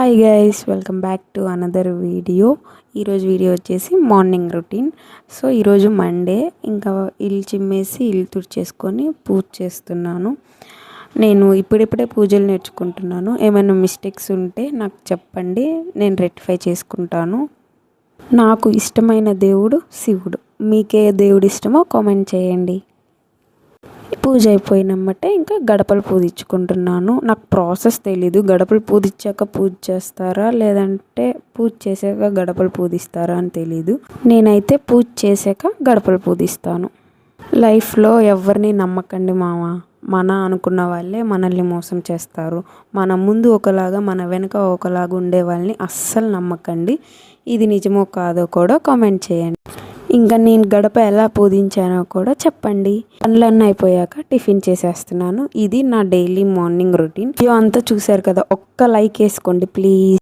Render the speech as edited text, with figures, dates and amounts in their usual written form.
Hi guys, welcome back to another video. ఈరోజు video వచ్చేసి morning routine. So ఈరోజు Monday, ఇంకా ఇల్లు చిమ్మేసి ఇల్లు తుడిచేసుకొని పూజ చేస్తున్నాను. నేను ఇప్పుడిప్పుడే పూజలు నేర్చుకుంటున్నాను. ఏమైనా మిస్టేక్స్ ఉంటే నాకు చెప్పండి, నేను రెక్టిఫై చేసుకుంటాను. నాకు ఇష్టమైన దేవుడు శివుడు. మీకే దేవుడు ఇష్టమో కామెంట్ చేయండి. పూజ అయిపోయినమ్మటే ఇంకా గడపలు పూజించుకుంటున్నాను. నాకు ప్రాసెస్ తెలీదు, గడపలు పూజించాక పూజ చేస్తారా లేదంటే పూజ చేసాక గడపలు పూజిస్తారా అని తెలీదు. నేనైతే పూజ చేసాక గడపలు పూజిస్తాను. లైఫ్లో ఎవరిని నమ్మకండి మామ. మన అనుకున్న వాళ్ళే మనల్ని మోసం చేస్తారు. మన ముందు ఒకలాగా మన వెనుక ఒకలాగా ఉండే వాళ్ళని అస్సలు నమ్మకండి. ఇది నిజమో కాదో కూడా కామెంట్ చేయండి. ఇంకా నేను గడప ఎలా పూజించానో కూడా చెప్పండి. పనులన్నీ అయిపోయాక టిఫిన్ చేసేస్తున్నాను. ఇది నా డైలీ మార్నింగ్ రొటీన్. వీడియో అంతా చూశారు కదా, ఒక్క లైక్ వేసుకోండి ప్లీజ్.